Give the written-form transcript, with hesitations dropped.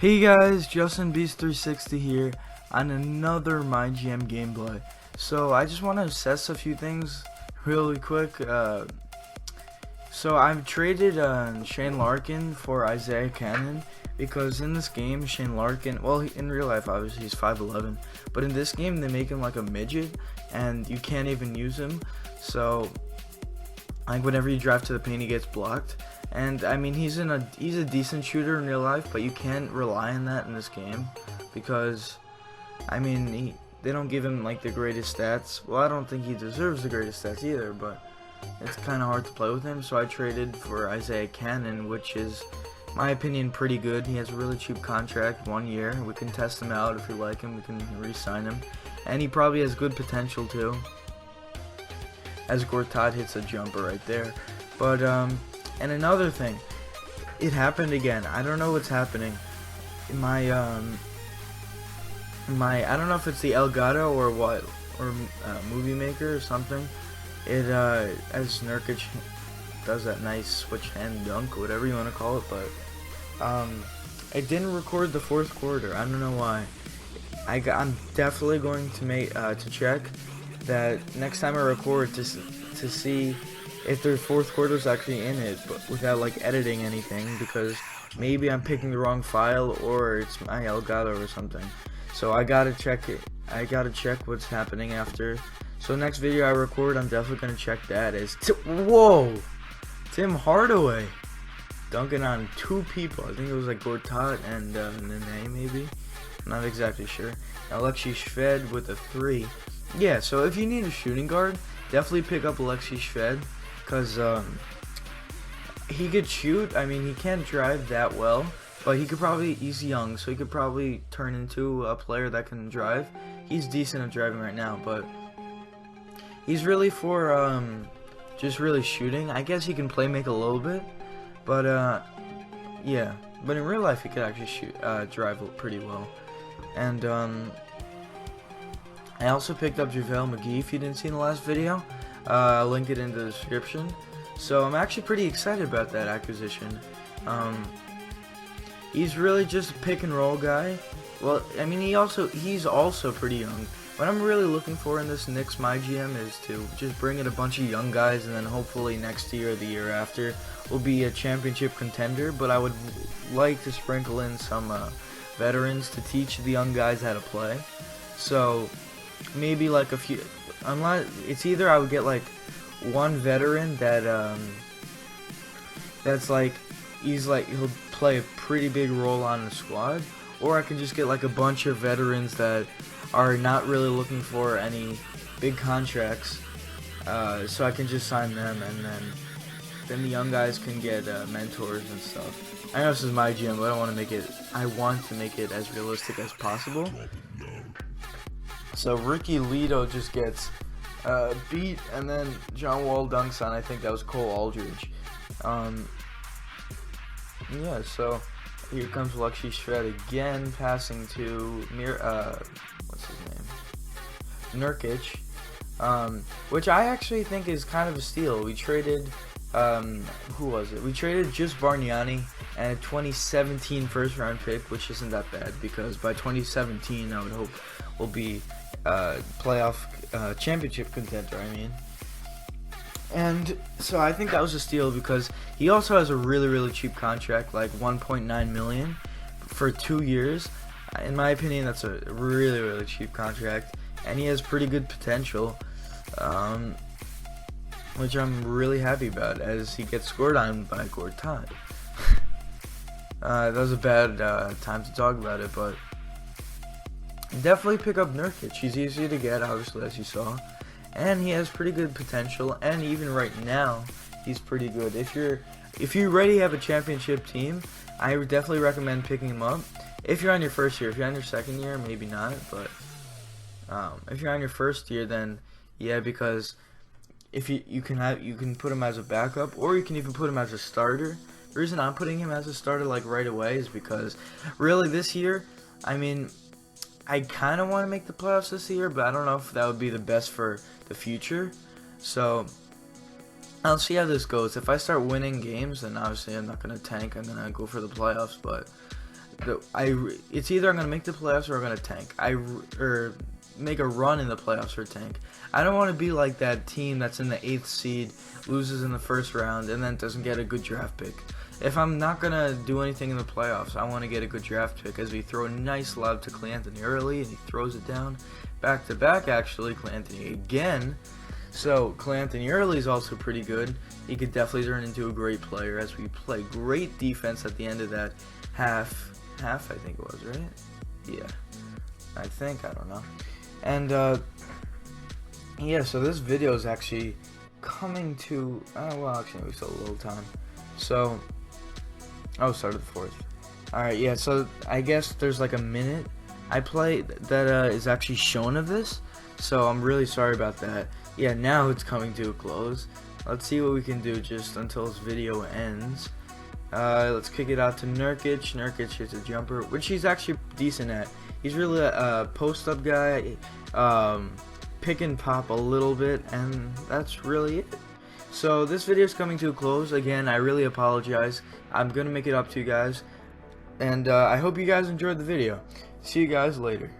Hey guys, Justin Beast 360 here on another mygm gameplay. So I just want to assess a few things really quick. So I've traded Shane Larkin for Isaiah Cannon because in this game Shane Larkin, well, in real life obviously he's 5'11", but in this game they make him like a midget and you can't even use him. So like whenever you drive to the paint he gets blocked. And I mean he's a decent shooter in real life, but you can't rely on that in this game because I mean they don't give him like the greatest stats. Well, I don't think he deserves the greatest stats either, but it's kind of hard to play with him. So I traded for Isaiah Cannon, which is, in my opinion, pretty good. He has a really cheap contract, 1 year. We can test him out. If we like him, we can re-sign him, and he probably has good potential too, as Gortat hits a jumper right there. But and another thing, it happened again. I don't know what's happening. My I don't know if it's the Elgato or what, or Movie Maker or something. It as Nurkic does that nice switch hand dunk, whatever you want to call it, but it didn't record the fourth quarter. I don't know why. I'm definitely going to make to check that next time I record to see if the fourth quarter is actually in it, but without like editing anything, because maybe I'm picking the wrong file or it's my Elgato or something. So I gotta check it. I gotta check what's happening after. So next video I record, I'm definitely gonna check that. Whoa, Tim Hardaway dunking on two people. I think it was like Gortat and Nene maybe. I'm not exactly sure. Alexei Shved with a 3. Yeah, so if you need a shooting guard, definitely pick up Alexei Shved. Because he could shoot. I mean, he can't drive that well, but he's young, so he could probably turn into a player that can drive. He's decent at driving right now, but he's really for just really shooting. I guess he can play make a little bit, but yeah. But in real life, he could actually drive pretty well. And I also picked up JaVale McGee. If you didn't see in the last video, I'll link it in the description. So I'm actually pretty excited about that acquisition. He's really just a pick and roll guy. Well, I mean he's also pretty young. What I'm really looking for in this Knicks mygm is to just bring in a bunch of young guys, and then hopefully next year or the year after we'll be a championship contender. But I would like to sprinkle in some veterans to teach the young guys how to play. So maybe like a few. Unless it's either I would get like one veteran that that's like he'll play a pretty big role on the squad, or I can just get like a bunch of veterans that are not really looking for any big contracts, so I can just sign them, and then the young guys can get mentors and stuff. I know this is my gym, but I want to make it as realistic as possible. So Ricky Leto just gets beat, and then John Wall dunks on, I think that was Cole Aldridge. Yeah, so here comes Alexei Shved again, passing to what's his name? Nurkic, which I actually think is kind of a steal. We traded, who was it? We traded just Bargnani and a 2017 first round pick, which isn't that bad because by 2017 I would hope we'll be playoff championship contender, I mean. And so I think that was a steal because he also has a really cheap contract, like 1.9 million for 2 years. In my opinion, that's a really cheap contract, and he has pretty good potential, which I'm really happy about as he gets scored on by Gortat. That was a bad time to talk about it, but definitely pick up Nurkic. He's easy to get, obviously, as you saw, and he has pretty good potential. And even right now, he's pretty good. If you already have a championship team, I would definitely recommend picking him up. If you're on your first year, if you're on your second year, maybe not. But if you're on your first year, then yeah, because if you can put him as a backup, or you can even put him as a starter. The reason I'm putting him as a starter like right away is because really this year, I mean, I kind of want to make the playoffs this year, but I don't know if that would be the best for the future. So I'll see how this goes. If I start winning games, then obviously I'm not going to tank. I'm going to go for the playoffs. But It's either I'm gonna make the playoffs or I'm gonna tank. Or make a run in the playoffs or tank. I don't want to be like that team that's in the 8th seed, loses in the first round, and then doesn't get a good draft pick. If I'm not gonna do anything in the playoffs, I want to get a good draft pick, as we throw a nice lob to Clay Anthony early, and he throws it down back to back. Actually, Clay Anthony again. So Clay Anthony early is also pretty good. He could definitely turn into a great player, as we play great defense at the end of that half. I think it was, right? Yeah, I don't know. And yeah, so this video is actually coming to well, actually we still have a little time. So start of the 4th. Alright, yeah, so I guess there's like a minute I play that is actually shown of this, so I'm really sorry about that. Yeah, now it's coming to a close. Let's see what we can do just until this video ends. Let's kick it out to Nurkic. Nurkic hits a jumper, which he's actually decent at. He's really a post-up guy, pick and pop a little bit, and that's really it. So this video is coming to a close. Again, I really apologize. I'm going to make it up to you guys, and I hope you guys enjoyed the video. See you guys later.